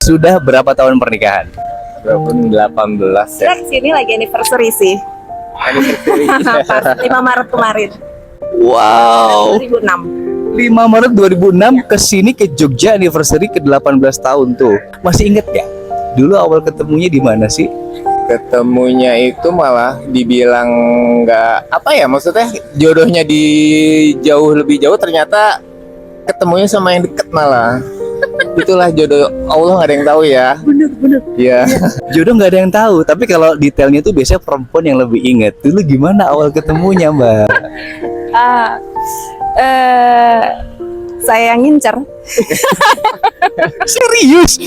Sudah berapa tahun pernikahan? 2018 ya. Kita sini lagi anniversary sih. Pas 5 Maret kemarin. Wow. 2006. 5 Maret 2006 ke sini ke Jogja anniversary ke 18 tahun tuh. Masih inget gak? Dulu awal ketemunya di mana sih? Ketemunya itu malah dibilang nggak apa ya, maksudnya jodohnya di jauh lebih jauh, ternyata ketemunya sama yang deket malah. Itulah jodoh Allah, nggak ada yang tahu ya. Bener. Iya. Jodoh nggak ada yang tahu, tapi kalau detailnya tuh biasanya perempuan yang lebih inget. Dulu gimana awal ketemunya, Mbak? Saya yang ngincer. Serius?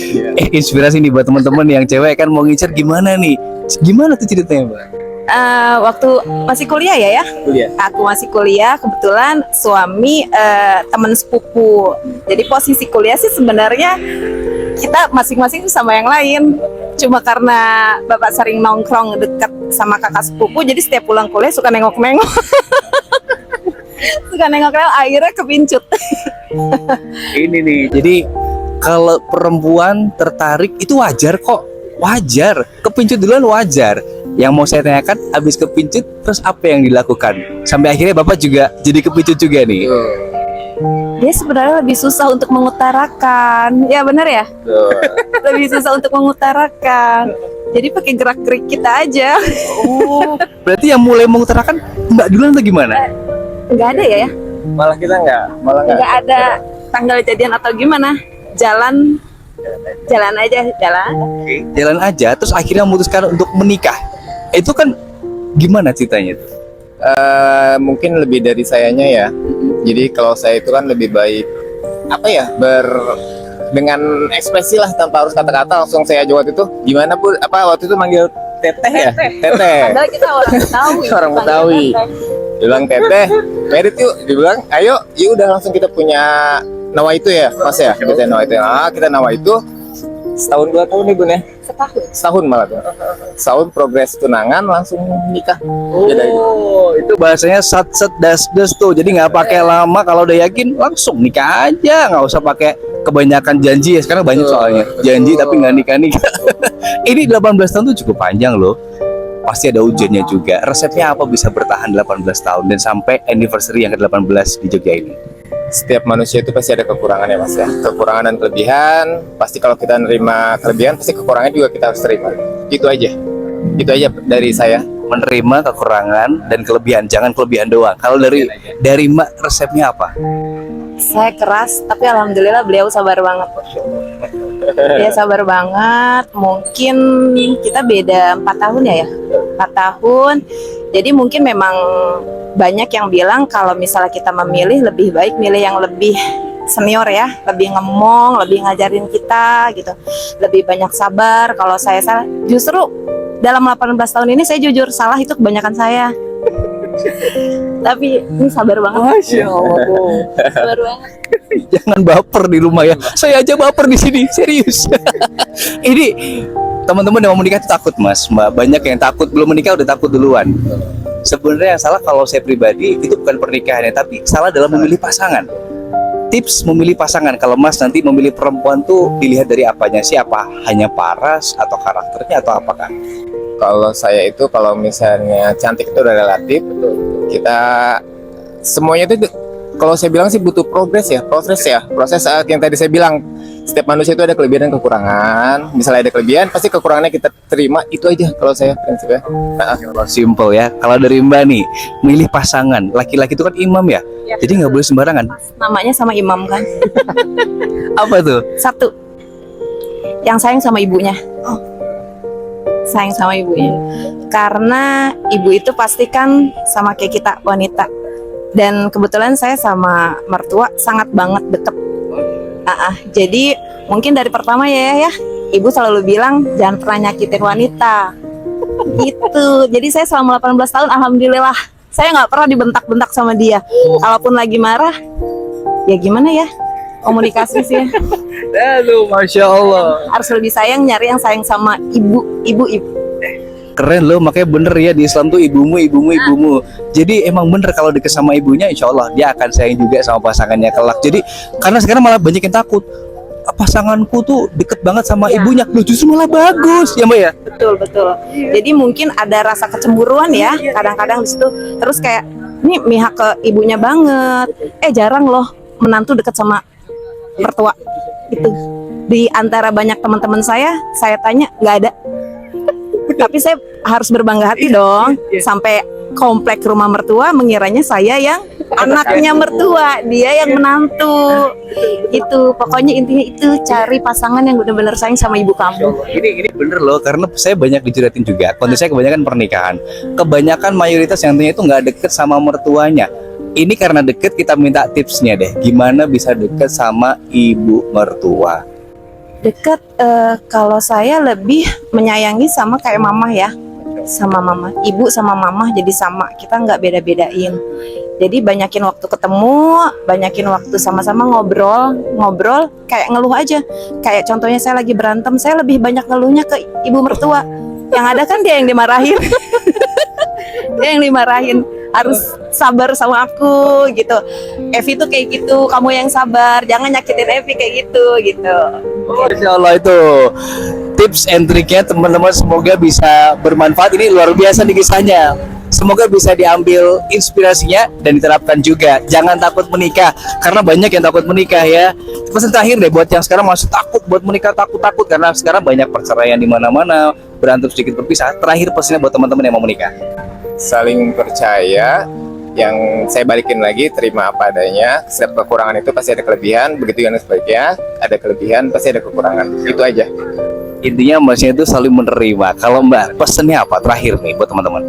Inspirasi nih buat teman-teman yang cewek kan mau ngincer gimana nih? Gimana tuh ceritanya, Mbak? Waktu masih kuliah ya. Kuliah. Aku masih kuliah, kebetulan suami teman sepupu. Jadi posisi kuliah sih sebenarnya kita masing-masing sama yang lain. Cuma karena bapak sering nongkrong dekat sama kakak sepupu, jadi setiap pulang kuliah suka nengok-nengok. Suka nengok-nengok, akhirnya kepincut. Ini nih. Jadi kalau perempuan tertarik itu wajar kok. Wajar. Kepincut duluan wajar. Yang mau saya tanyakan, abis kepincut terus apa yang dilakukan? Sampai akhirnya Bapak juga jadi kepincut juga nih. Dia sebenarnya lebih susah untuk mengutarakan. Ya benar ya? Lebih susah untuk mengutarakan. Jadi pakai gerak-gerik kita aja. Oh, berarti yang mulai mengutarakan Mbak duluan atau gimana? Nggak ada ya? Malah kita nggak. Nggak ada tanggal jadian atau gimana? Jalan aja, jalan. Jalan aja, terus akhirnya memutuskan untuk menikah. Itu kan gimana ceritanya tuh? Mungkin lebih dari sayanya ya. Jadi kalau saya itu kan lebih baik apa ya, dengan ekspresi lah, tanpa harus kata-kata, langsung saya jawab itu gimana Bu, apa waktu itu manggil teteh ya? Teteh. Padahal kita orang Betawi. Orang Betawi. Dia bilang teteh, merit yuk. Dia bilang ayo, ya udah langsung kita punya nawa itu ya Mas ya. Kita nawa itu. Kita nawa itu setahun 2 tahun nih Bun ya. Setahun malah tuh. Setahun progres tunangan langsung nikah. Oh, itu bahasanya sat-set das-das tuh. Jadi nggak pakai lama, kalau udah yakin langsung nikah aja, nggak usah pakai kebanyakan janji ya. Sekarang banyak soalnya janji tapi nggak nikah. Ini 18 tahun tuh cukup panjang loh. Pasti ada ujiannya juga. Resepnya apa bisa bertahan 18 tahun dan sampai anniversary yang ke-18 di Jogja ini? Setiap manusia itu pasti ada kekurangan ya Mas ya. Kekurangan dan kelebihan. Pasti kalau kita nerima kelebihan, pasti kekurangan juga kita harus terima. Itu aja dari saya. Menerima kekurangan dan kelebihan, jangan kelebihan doang. Kalau dari Mbak, resepnya apa? Saya keras, tapi alhamdulillah beliau sabar banget. Dia sabar banget. Mungkin kita beda 4 tahun ya. 4 tahun. Jadi mungkin memang banyak yang bilang kalau misalnya kita memilih, lebih baik milih yang lebih senior ya, lebih ngemong, lebih ngajarin kita gitu, lebih banyak sabar. Kalau saya salah, justru dalam 18 tahun ini saya jujur salah itu kebanyakan saya. Tapi ini sabar banget. Masya Allah. Sabar banget. Jangan baper di rumah ya. Saya aja baper di sini, serius. Ini teman-teman yang mau menikah itu takut Mas, Mbak. Banyak yang takut, belum menikah udah takut duluan. Sebenarnya yang salah kalau saya pribadi itu bukan pernikahannya, tapi salah dalam memilih pasangan. Tips memilih pasangan, kalau Mas nanti memilih perempuan tuh dilihat dari apanya sih? Apa hanya paras atau karakternya atau apakah? Kalau saya itu, kalau misalnya cantik itu udah relatif. Kita semuanya itu, kalau saya bilang sih butuh proses saat yang tadi saya bilang, setiap manusia itu ada kelebihan dan kekurangan. Misalnya ada kelebihan, pasti kekurangannya kita terima. Itu aja kalau saya prinsipnya. Simple ya. Kalau dari Mbak nih, milih pasangan, laki-laki itu kan imam ya, jadi nggak boleh sembarangan. Namanya sama imam kan. Apa tuh? Satu, yang sayang sama ibunya. Sayang sama ibunya. Karena ibu itu pasti kan sama kayak kita, wanita. Dan kebetulan saya sama mertua sangat banget deket. Jadi mungkin dari pertama ya, ibu selalu bilang jangan pernah nyakitin wanita. Gitu. Jadi saya selama 18 tahun alhamdulillah saya nggak pernah dibentak-bentak sama dia. Kalaupun lagi marah, ya gimana ya, komunikasi sih. Aduh, Masya Allah. Harus lebih sayang, nyari yang sayang sama ibu. Keren loh, makanya bener ya di Islam tuh ibumu. Jadi emang bener kalau deket sama ibunya, insya Allah dia akan sayang juga sama pasangannya kelak. Jadi karena sekarang malah banyak yang takut, pasanganku tuh deket banget sama Iya. ibunya. Loh justru malah bagus ya Mbak ya. Betul, betul. Jadi mungkin ada rasa kecemburuan ya kadang-kadang di situ. Terus kayak ini mihak ke ibunya banget. Jarang loh menantu deket sama mertua. Itu di antara banyak teman-teman saya tanya nggak ada. Tapi saya harus berbangga hati dong. Sampai komplek rumah mertua mengiranya saya yang anaknya mertua, dia yang menantu. Itu pokoknya intinya itu cari pasangan yang benar-benar sayang sama ibu kamu. Ini bener loh, karena saya banyak diceritain juga. Konten saya kebanyakan pernikahan. Kebanyakan mayoritas yang tanya itu nggak deket sama mertuanya. Ini karena deket, kita minta tipsnya deh. Gimana bisa deket sama ibu mertua? Deket, kalau saya lebih menyayangi sama kayak mama ya, sama mama, ibu sama mama jadi sama, kita nggak beda-bedain. Jadi banyakin waktu ketemu, banyakin waktu sama-sama ngobrol kayak ngeluh aja. Kayak contohnya saya lagi berantem, saya lebih banyak ngeluhnya ke ibu mertua. Yang ada kan dia yang dimarahin. Dia yang dimarahin, harus sabar sama aku gitu. Evi tuh kayak gitu, kamu yang sabar, jangan nyakitin Evi kayak gitu. Insya Allah itu tips and triknya teman-teman, semoga bisa bermanfaat. Ini luar biasa nih kisahnya. Semoga bisa diambil inspirasinya dan diterapkan juga. Jangan takut menikah, karena banyak yang takut menikah ya. Pesan terakhir deh buat yang sekarang masih takut buat menikah, takut karena sekarang banyak perceraian di mana-mana, berantem sedikit berpisah. Terakhir pesannya buat teman-teman yang mau menikah. Saling percaya, yang saya balikin lagi, terima apa adanya. Setiap kekurangan itu pasti ada kelebihan, begitu yang sebaliknya, ada kelebihan pasti ada kekurangan. Itu aja. Intinya masnya itu saling menerima. Kalau Mbak, pesannya apa terakhir nih buat teman-teman?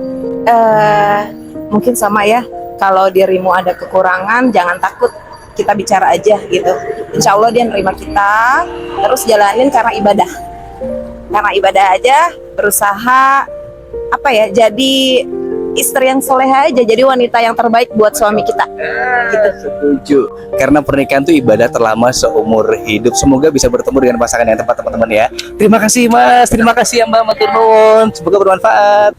Mungkin sama ya, kalau dirimu ada kekurangan jangan takut, kita bicara aja gitu. Insya Allah dia nerima kita, terus jalanin karena ibadah aja, berusaha jadi istri yang soleha aja, jadi wanita yang terbaik buat suami kita gitu. Setuju, karena pernikahan itu ibadah terlama seumur hidup. Semoga bisa bertemu dengan pasangan yang tepat teman-teman ya. Terima kasih Mas, terima kasih ya Mbak, matur nuwun, semoga bermanfaat.